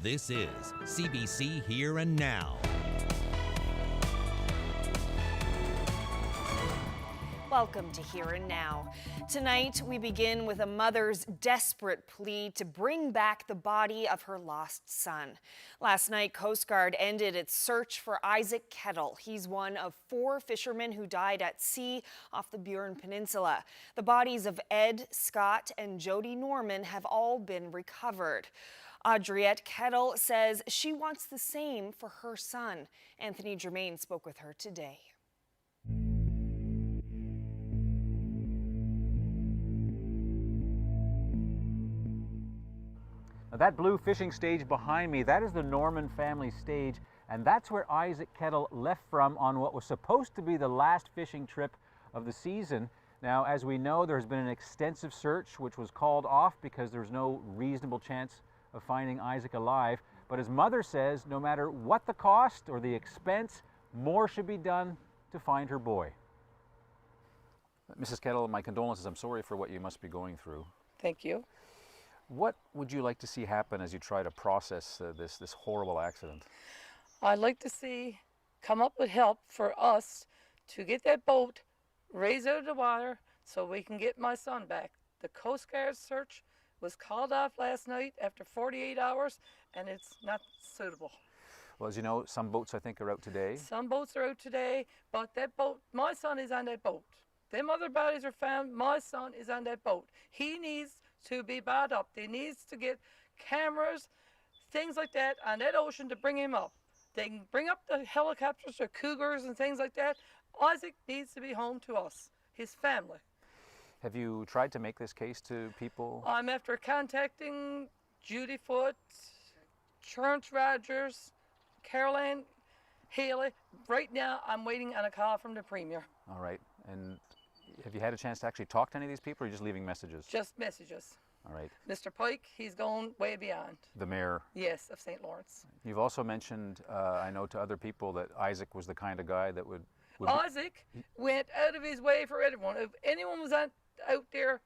This is CBC Here and Now. Welcome to Here and Now. Tonight, we begin with a mother's desperate plea to bring back the body of her lost son. Last night, Coast Guard ended its search for Isaac Kettle. He's one of 4 fishermen who died at sea off the Burin Peninsula. The bodies of Ed, Scott, and Jody Norman have all been recovered. Audriette Kettle says she wants the same for her son. Anthony Germain spoke with her today. Now that blue fishing stage behind me, that is the Norman family stage, and that's where Isaac Kettle left from on what was supposed to be the last fishing trip of the season. Now, as we know, there's been an extensive search which was called off because there's no reasonable chance of finding Isaac alive. But his mother says no matter what the cost or the expense, more should be done to find her boy. Mrs. Kettle, my condolences. I'm sorry for what you must be going through. Thank you. What would you like to see happen as you try to process this horrible accident? I'd like to see come up with help for us to get that boat raised out of the water so we can get my son back. The Coast Guard search was called off last night after 48 hours, and it's not suitable. Well, as you know, some boats I think are out today. Some boats are out today, but that boat, my son is on that boat. Them other bodies are found, my son is on that boat. He needs to be brought up. They needs to get cameras, things like that on that ocean to bring him up. They can bring up the helicopters or cougars and things like that. Isaac needs to be home to us, his family. Have you tried to make this case to people? I'm after contacting Judy Foote, Church Rogers, Caroline Haley. Right now, I'm waiting on a call from the Premier. All right. And have you had a chance to actually talk to any of these people, or are you just leaving messages? Just messages. All right. Mr. Pike, he's going way beyond. The mayor? Yes, of St. Lawrence. You've also mentioned, I know to other people, that Isaac was the kind of guy that would Isaac went out of his way for everyone. If anyone was out there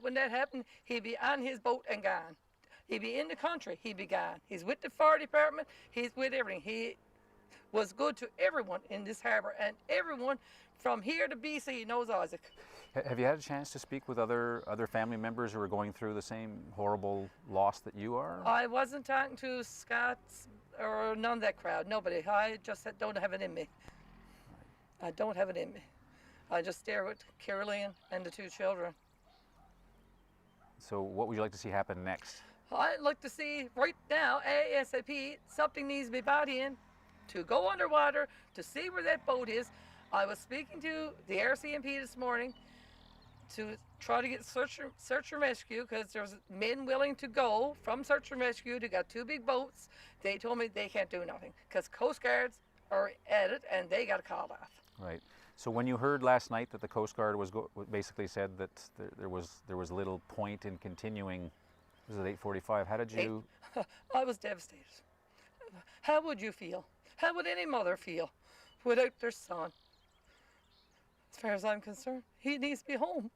when that happened, he'd be on his boat and gone. He'd be in the country, he'd be gone. He's with the fire department, he's with everything. He was good to everyone in this harbor, and everyone from here to BC knows Isaac. Have you had a chance to speak with other family members who are going through the same horrible loss that you are? I wasn't talking to Scott or none of that crowd, nobody. I just don't have it in me. I don't have it in me. I just stare with Caroline and the 2 children. So what would you like to see happen next? I'd like to see right now, ASAP, something needs to be brought in to go underwater to see where that boat is. I was speaking to the RCMP this morning to try to get search and rescue, because there's men willing to go from search and rescue. They got 2 big boats. They told me they can't do nothing because Coast Guards are at it and they got called off. Right. So when you heard last night that the Coast Guard was basically said that there was little point in continuing, this is at 8:45. How did you? I was devastated. How would you feel? How would any mother feel without their son? As far as I'm concerned, he needs to be home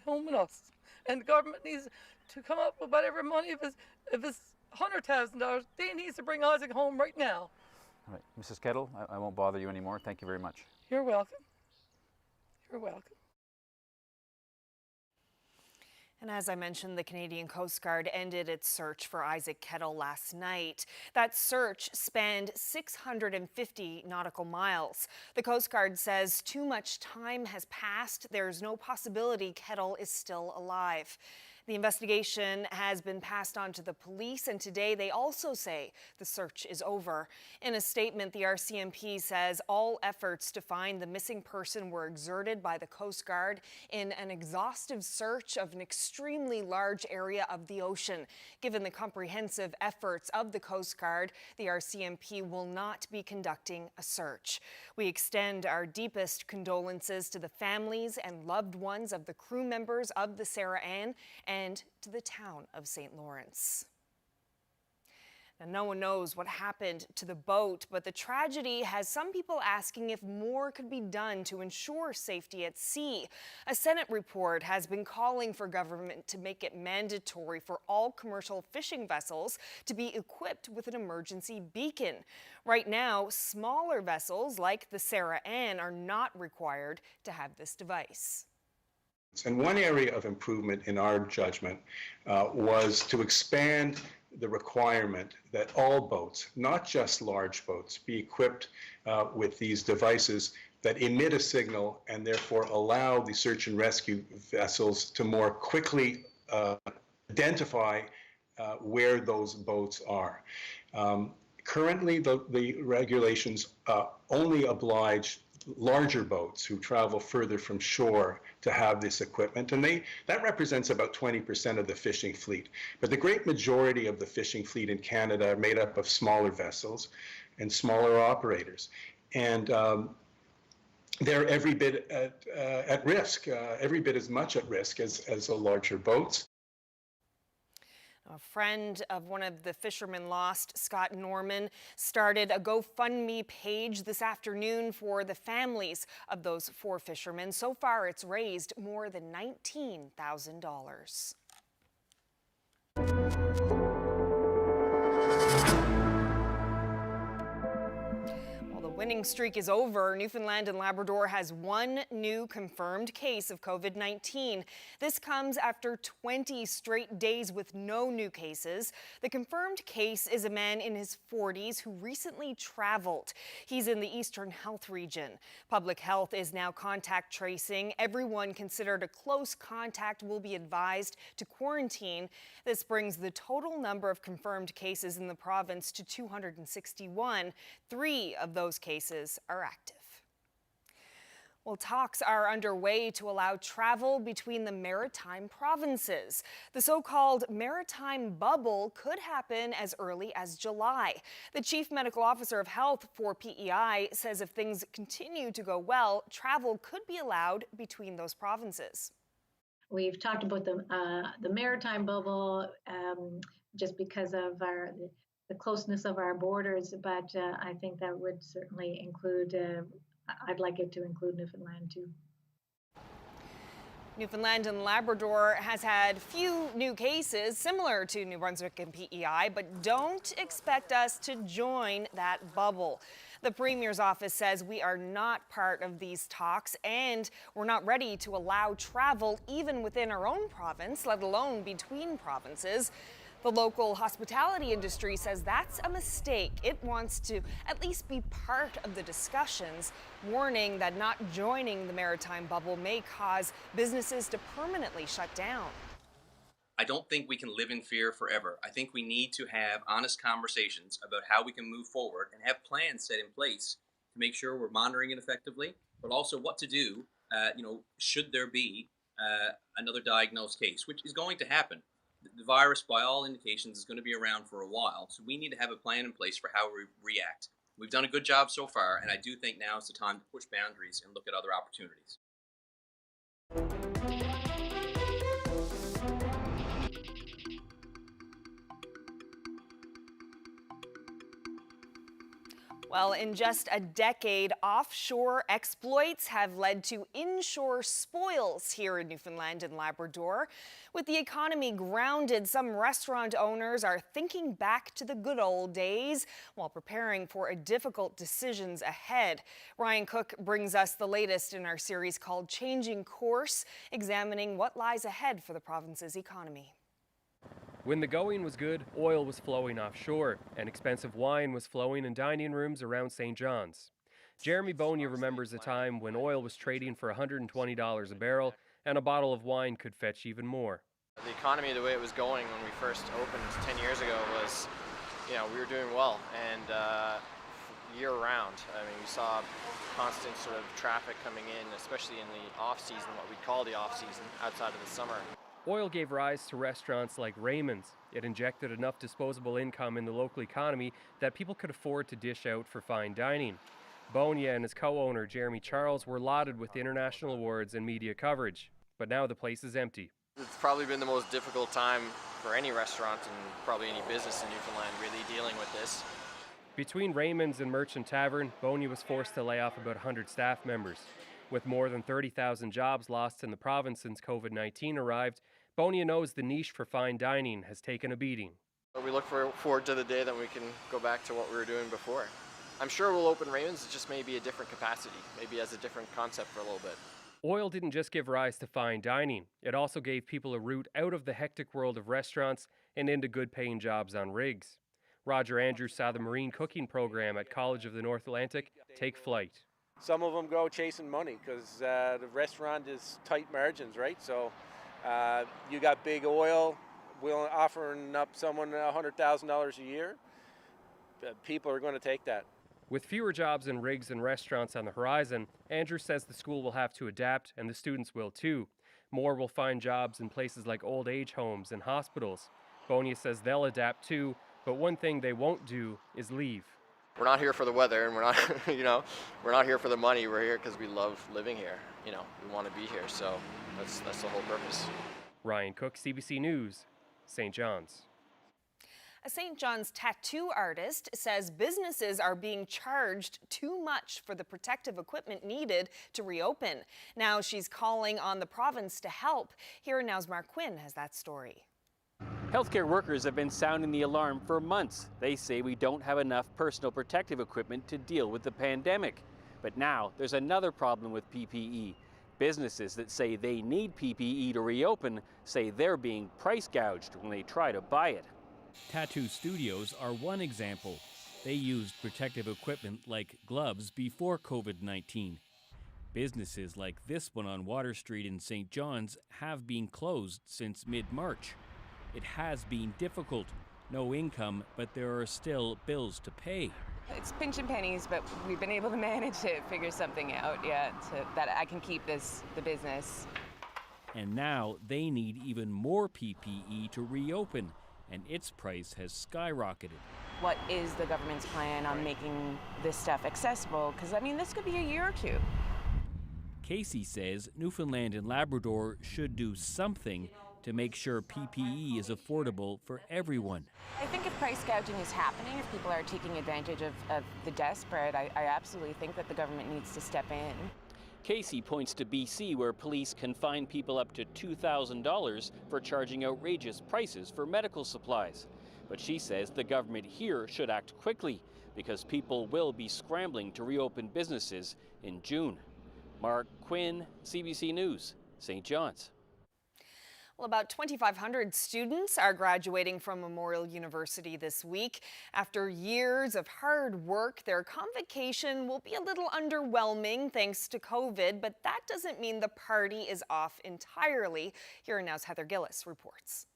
with us, and the government needs to come up with whatever money. If it's $100,000, they need to bring Isaac home right now. All right, Mrs. Kettle, I won't bother you anymore. Thank you very much. You're welcome. You're welcome. And as I mentioned, the Canadian Coast Guard ended its search for Isaac Kettle last night. That search spanned 650 nautical miles. The Coast Guard says too much time has passed. There's no possibility Kettle is still alive. The investigation has been passed on to the police, and today they also say the search is over. In a statement, the RCMP says all efforts to find the missing person were exerted by the Coast Guard in an exhaustive search of an extremely large area of the ocean. Given the comprehensive efforts of the Coast Guard, the RCMP will not be conducting a search. We extend our deepest condolences to the families and loved ones of the crew members of the Sarah Ann and to the town of St. Lawrence. And no one knows what happened to the boat, but the tragedy has some people asking if more could be done to ensure safety at sea. A Senate report has been calling for government to make it mandatory for all commercial fishing vessels to be equipped with an emergency beacon. Right now, smaller vessels like the Sarah Ann are not required to have this device. And one area of improvement in our judgment was to expand the requirement that all boats, not just large boats, be equipped with these devices that emit a signal and therefore allow the search and rescue vessels to more quickly identify where those boats are. Currently, the regulations only oblige larger boats who travel further from shore to have this equipment, and that represents about 20% of the fishing fleet. But the great majority of the fishing fleet in Canada are made up of smaller vessels and smaller operators, and they're every bit at risk, every bit as much at risk as the larger boats. A friend of one of the fishermen lost, Scott Norman, started a GoFundMe page this afternoon for the families of those 4 fishermen. So far, it's raised more than $19,000. Winning streak is over. Newfoundland and Labrador has 1 new confirmed case of COVID-19. This comes after 20 straight days with no new cases. The confirmed case is a man in his 40s who recently traveled. He's in the Eastern Health Region. Public Health is now contact tracing. Everyone considered a close contact will be advised to quarantine. This brings the total number of confirmed cases in the province to 261. 3 of those cases are active. Well, talks are underway to allow travel between the maritime provinces. The so-called maritime bubble could happen as early as July. The Chief Medical Officer of Health for PEI says if things continue to go well, travel could be allowed between those provinces. We've talked about the maritime bubble just because of the closeness of our borders, but I think that would certainly include, I'd like it to include Newfoundland too. Newfoundland and Labrador has had few new cases similar to New Brunswick and PEI, but don't expect us to join that bubble. The Premier's office says we are not part of these talks and we're not ready to allow travel even within our own province, let alone between provinces. The local hospitality industry says that's a mistake. It wants to at least be part of the discussions, warning that not joining the maritime bubble may cause businesses to permanently shut down. I don't think we can live in fear forever. I think we need to have honest conversations about how we can move forward and have plans set in place to make sure we're monitoring it effectively, but also what to do, should there be another diagnosed case, which is going to happen. The virus, by all indications, is going to be around for a while, so we need to have a plan in place for how we react. We've done a good job so far, and I do think now is the time to push boundaries and look at other opportunities. Well, in just a decade, offshore exploits have led to inshore spoils here in Newfoundland and Labrador. With the economy grounded, some restaurant owners are thinking back to the good old days while preparing for difficult decisions ahead. Ryan Cook brings us the latest in our series called Changing Course, examining what lies ahead for the province's economy. When the going was good, oil was flowing offshore, and expensive wine was flowing in dining rooms around St. John's. Jeremy Bonia remembers a time when oil was trading for $120 a barrel, and a bottle of wine could fetch even more. The economy, the way it was going when we first opened 10 years ago was, we were doing well, and year round. I mean, we saw constant sort of traffic coming in, especially in the off-season, what we call the off-season, outside of the summer. Oil gave rise to restaurants like Raymond's. It injected enough disposable income in the local economy that people could afford to dish out for fine dining. Bonia and his co-owner, Jeremy Charles, were lauded with international awards and media coverage. But now the place is empty. It's probably been the most difficult time for any restaurant and probably any business in Newfoundland really dealing with this. Between Raymond's and Merchant Tavern, Bonia was forced to lay off about 100 staff members. With more than 30,000 jobs lost in the province since COVID-19 arrived, Bonia knows the niche for fine dining has taken a beating. We look forward to the day that we can go back to what we were doing before. I'm sure we'll open Raymond's, it just may be a different capacity, maybe as a different concept for a little bit. Oil didn't just give rise to fine dining. It also gave people a route out of the hectic world of restaurants and into good-paying jobs on rigs. Roger Andrews saw the marine cooking program at College of the North Atlantic take flight. Some of them go chasing money because the restaurant is tight margins, right? So you got big oil offering up someone $100,000 a year. People are going to take that. With fewer jobs in rigs and restaurants on the horizon, Andrews says the school will have to adapt, and the students will too. More will find jobs in places like old age homes and hospitals. Bonia says they'll adapt too, but one thing they won't do is leave. We're not here for the weather, and we're not, we're not here for the money. We're here because we love living here. We want to be here, so that's the whole purpose. Ryan Cook, CBC News, St. John's. A St. John's tattoo artist says businesses are being charged too much for the protective equipment needed to reopen. Now she's calling on the province to help. Here Now's Mark Quinn has that story. Healthcare workers have been sounding the alarm for months. They say we don't have enough personal protective equipment to deal with the pandemic. But now there's another problem with PPE. Businesses that say they need PPE to reopen say they're being price gouged when they try to buy it. Tattoo studios are one example. They used protective equipment like gloves before COVID-19. Businesses like this one on Water Street in St. John's have been closed since mid-March. It has been difficult. No income, but there are still bills to pay. It's pinch and pennies, but we've been able to manage to figure something out, so that I can keep the business. And now they need even more PPE to reopen, and its price has skyrocketed. What is the government's plan on making this stuff accessible? Because, this could be a year or two. Casey says Newfoundland and Labrador should do something to make sure PPE is affordable for everyone. I think if price gouging is happening, if people are taking advantage of the desperate, I absolutely think that the government needs to step in. Casey points to BC, where police can fine people up to $2,000 for charging outrageous prices for medical supplies. But she says the government here should act quickly because people will be scrambling to reopen businesses in June. Mark Quinn, CBC News, St. John's. Well, about 2,500 students are graduating from Memorial University this week. After years of hard work, their convocation will be a little underwhelming thanks to COVID, but that doesn't mean the party is off entirely. Here Now's Heather Gillis reports.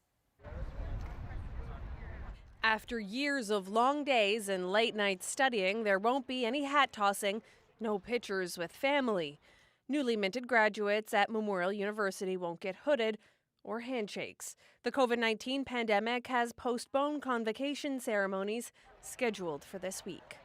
After years of long days and late nights studying, there won't be any hat tossing, no pictures with family. Newly minted graduates at Memorial University won't get hooded or handshakes. The COVID-19 pandemic has postponed convocation ceremonies scheduled for this week.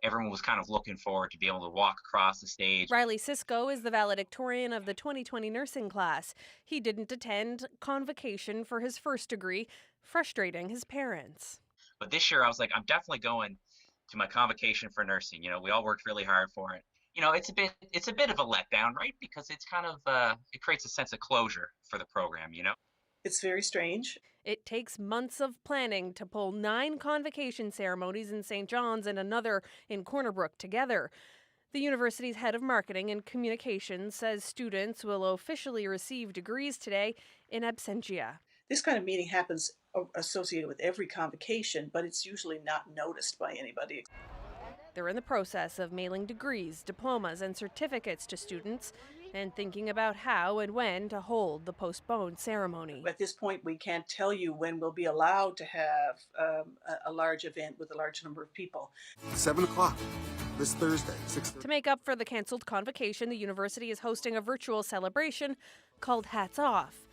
Everyone was kind of looking forward to be able to walk across the stage. Riley Sisko is the valedictorian of the 2020 nursing class. He didn't attend convocation for his first degree, frustrating his parents. But this year I was like, I'm definitely going to my convocation for nursing. We all worked really hard for it. It's a bit of a letdown, right? Because it's kind of, it creates a sense of closure for the program, It's very strange. It takes months of planning to pull 9 convocation ceremonies in St. John's and another in Corner Brook together. The university's head of marketing and communications says students will officially receive degrees today in absentia. This kind of meeting happens associated with every convocation, but it's usually not noticed by anybody. They're in the process of mailing degrees, diplomas, and certificates to students and thinking about how and when to hold the postponed ceremony. At this point, we can't tell you when we'll be allowed to have a large event with a large number of people. 7 o'clock this Thursday, 6:30. To make up for the canceled convocation, the university is hosting a virtual celebration called Hats Off.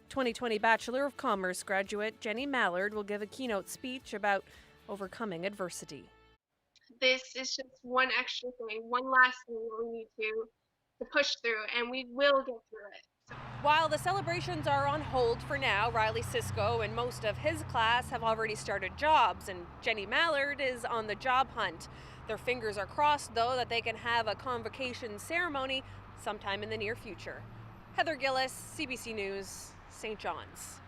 2020 Bachelor of Commerce graduate Jenny Mallard will give a keynote speech about overcoming adversity. This is just one extra thing, one last thing we need to push through, and we will get through it. While the celebrations are on hold for now, Riley Cisco and most of his class have already started jobs, and Jenny Mallard is on the job hunt. Their fingers are crossed, though, that they can have a convocation ceremony sometime in the near future. Heather Gillis, CBC News, St. John's.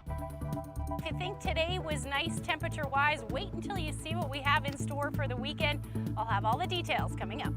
If you think today was nice temperature-wise, wait until you see what we have in store for the weekend. I'll have all the details coming up.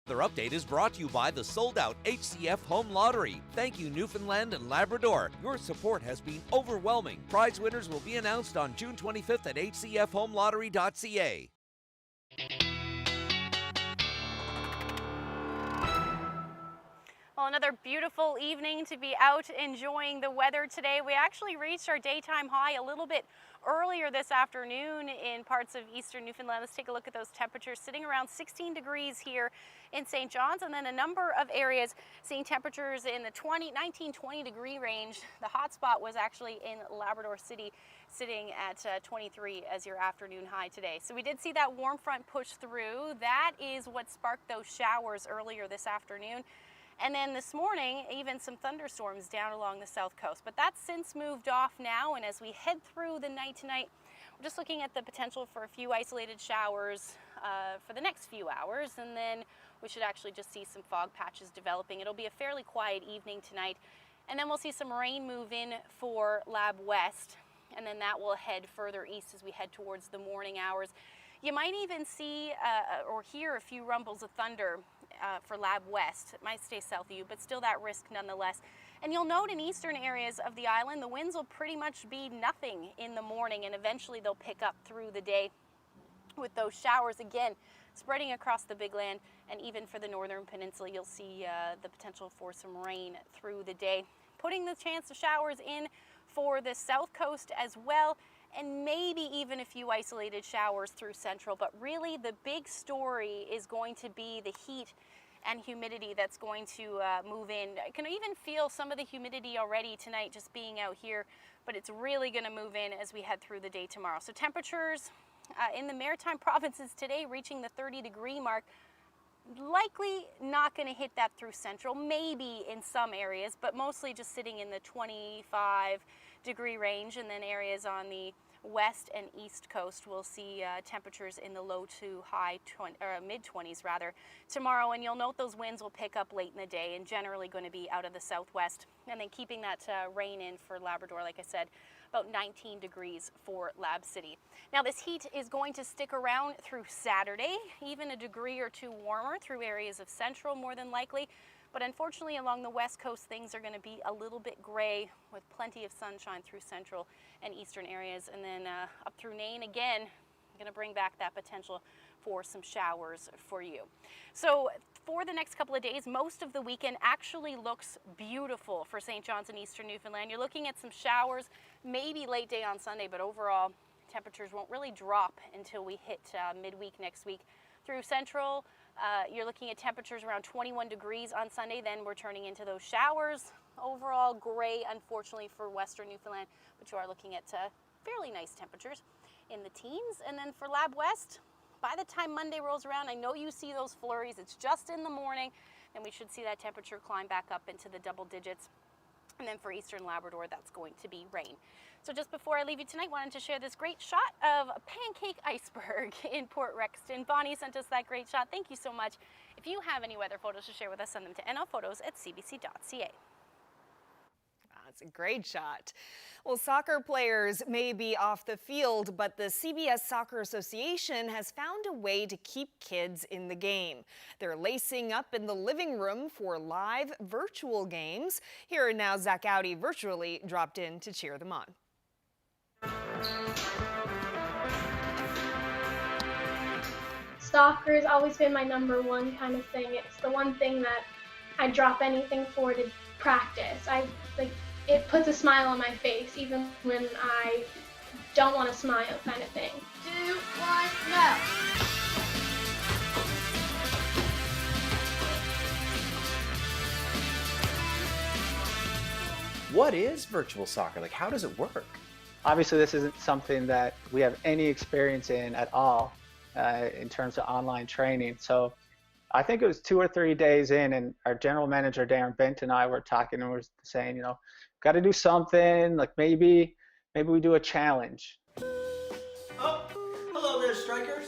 Their update is brought to you by the sold-out HCF Home Lottery. Thank you, Newfoundland and Labrador. Your support has been overwhelming. Prize winners will be announced on June 25th at hcfhomelottery.ca. Well, another beautiful evening to be out enjoying the weather today. We actually reached our daytime high a little bit earlier this afternoon in parts of eastern Newfoundland. Let's take a look at those temperatures, sitting around 16 degrees here in St. John's, and then a number of areas seeing temperatures in the 19-20 degree range. The hot spot was actually in Labrador City, sitting at 23 as your afternoon high today. So we did see that warm front push through. That is what sparked those showers earlier this afternoon. And then this morning, even some thunderstorms down along the south coast. But that's since moved off now, and as we head through the night tonight, we're just looking at the potential for a few isolated showers for the next few hours, and then we should actually just see some fog patches developing. It'll be a fairly quiet evening tonight. And then we'll see some rain move in for Lab West, and then that will head further east as we head towards the morning hours. You might even see or hear a few rumbles of thunder for Lab West. It might stay south of you, but still that risk nonetheless. And you'll note in eastern areas of the island, the winds will pretty much be nothing in the morning, and eventually they'll pick up through the day with those showers again spreading across the big land. And even for the northern peninsula, you'll see the potential for some rain through the day, putting the chance of showers in for the south coast as well, and maybe even a few isolated showers through central. But really the big story is going to be the heat and humidity that's going to move in. I can even feel some of the humidity already tonight just being out here, but it's really going to move in as we head through the day tomorrow. So temperatures in the maritime provinces today reaching the 30-degree mark. Likely not going to hit that through central, maybe in some areas, but mostly just sitting in the 25-degree range. And then areas on the west and east coast will see temperatures in the low to high mid-20s rather tomorrow. And you'll note those winds will pick up late in the day and generally going to be out of the southwest. And then keeping that rain in for Labrador, like I said, about 19 degrees for Lab City. Now this heat is going to stick around through Saturday, even a degree or two warmer through areas of central more than likely. But unfortunately along the west coast things are going to be a little bit gray with plenty of sunshine through central and eastern areas. And then up through Nain again, going to bring back that potential for some showers for you. So for the next couple of days, most of the weekend actually looks beautiful for St. John's and eastern Newfoundland. You're looking at some showers, maybe late day on Sunday, but overall temperatures won't really drop until we hit midweek next week. Through central, you're looking at temperatures around 21 degrees on Sunday, then we're turning into those showers. Overall gray, unfortunately, for western Newfoundland, but you are looking at fairly nice temperatures in the teens. And then for Lab West, by the time Monday rolls around, I know you see those flurries. It's just in the morning, and we should see that temperature climb back up into the double digits. And then for eastern Labrador, that's going to be rain. So just before I leave you tonight, wanted to share this great shot of a pancake iceberg in Port Rexton. Bonnie sent us that great shot. Thank you so much. If you have any weather photos to share with us, send them to nlphotos@cbc.ca. That's a great shot. Well, soccer players may be off the field, but the CBS Soccer Association has found a way to keep kids in the game. They're lacing up in the living room for live virtual games. Here and now, Zach Audi virtually dropped in to cheer them on. Soccer has always been my number one kind of thing. It's the one thing that I drop anything for to practice. It puts a smile on my face even when I don't want to smile, kind of thing. 2, 1, go! What is virtual soccer? Like, how does it work? Obviously, this isn't something that we have any experience in at all in terms of online training. So I think it was 2 or 3 days in, and our general manager, Darren Bent, and I were talking, and we were saying, you know, got to do something, like maybe we do a challenge. Oh, hello there, strikers.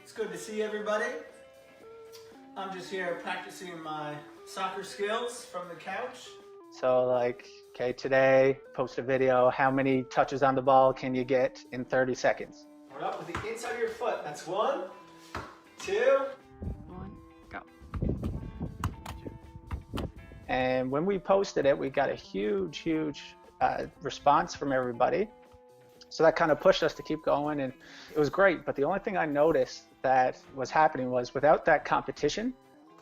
It's good to see everybody. I'm just here practicing my soccer skills from the couch. So like, okay, today, post a video, how many touches on the ball can you get in 30 seconds? We're up with the inside of your foot. That's 1, 2. And when we posted it, we got a huge response from everybody. So that kind of pushed us to keep going, and it was great. But the only thing I noticed that was happening was without that competition,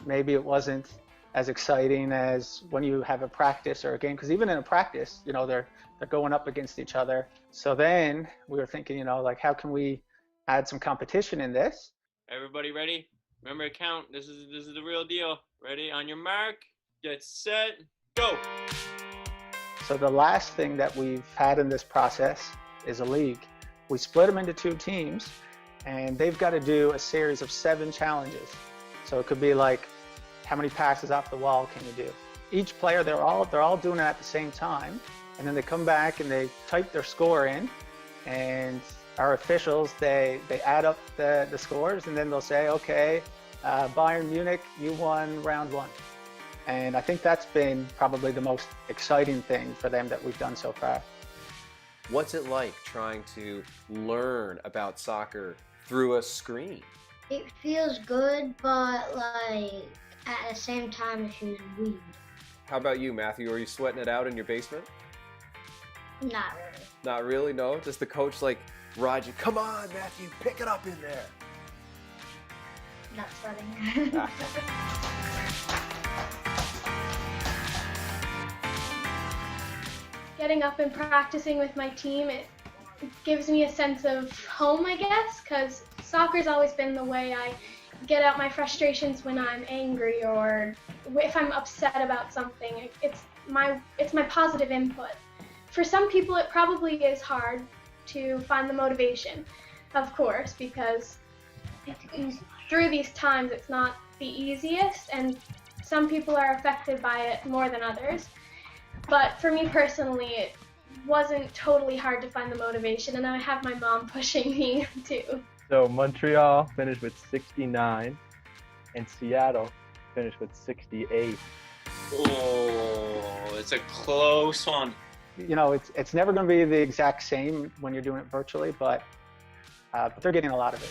maybe it wasn't as exciting as when you have a practice or a game. Because even in a practice, you know, they're going up against each other. So then we were thinking, you know, like, how can we add some competition in this? Everybody ready? Remember to count. This is the real deal. Ready? On your mark. Get set, go! So the last thing that we've had in this process is a league. We split them into 2 teams, and they've got to do a series of 7 challenges. So it could be like, how many passes off the wall can you do? Each player, they're all doing it at the same time, and then they come back and they type their score in, and our officials, they add up the scores, and then they'll say, okay, Bayern Munich, you won round 1. And I think that's been probably the most exciting thing for them that we've done so far. What's it like trying to learn about soccer through a screen? It feels good, but like at the same time it feels weird. How about you, Matthew? Are you sweating it out in your basement? Not really. Not really, no? Does the coach like ride you? Come on, Matthew, pick it up in there. Not sweating. Getting up and practicing with my team, it gives me a sense of home, I guess, because soccer's always been the way I get out my frustrations when I'm angry or if I'm upset about something. It's my positive input. For some people, it probably is hard to find the motivation, of course, because through these times it's not the easiest, and some people are affected by it more than others. But for me personally, it wasn't totally hard to find the motivation, and I have my mom pushing me too. So Montreal finished with 69, and Seattle finished with 68. Oh, it's a close one. You know, it's never going to be the exact same when you're doing it virtually, but they're getting a lot of it.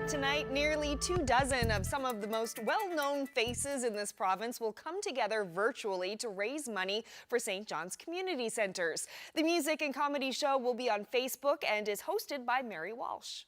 Tonight, nearly 24 of some of the most well-known faces in this province will come together virtually to raise money for St. John's community centres. The music and comedy show will be on Facebook and is hosted by Mary Walsh.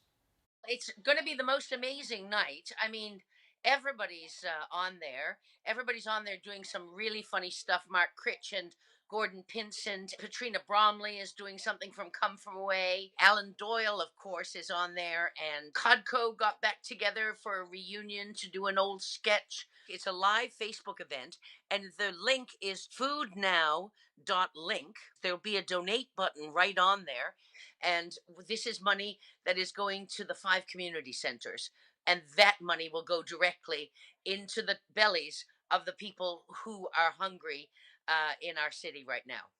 It's going to be the most amazing night. I mean, everybody's on there. Everybody's on there doing some really funny stuff. Mark Critch and Gordon Pinson, Katrina Bromley is doing something from Come From Away. Alan Doyle, of course, is on there. And Codco got back together for a reunion to do an old sketch. It's a live Facebook event, and the link is foodnow.link. There'll be a donate button right on there. And this is money that is going to the 5 community centres. And that money will go directly into the bellies of the people who are hungry in our city right now.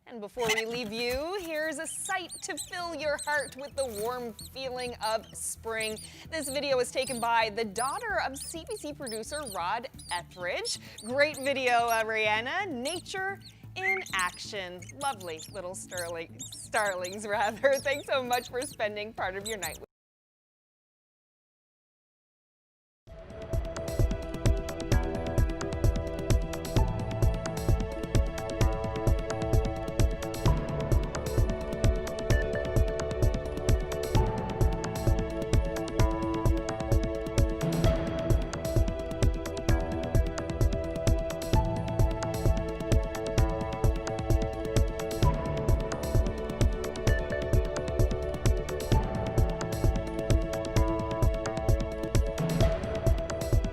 And before we leave you, here's a sight to fill your heart with the warm feeling of spring. This video was taken by the daughter of CBC producer Rod Etheridge. Great video, Rihanna. Nature in action. Lovely little starlings, rather. Thanks so much for spending part of your night with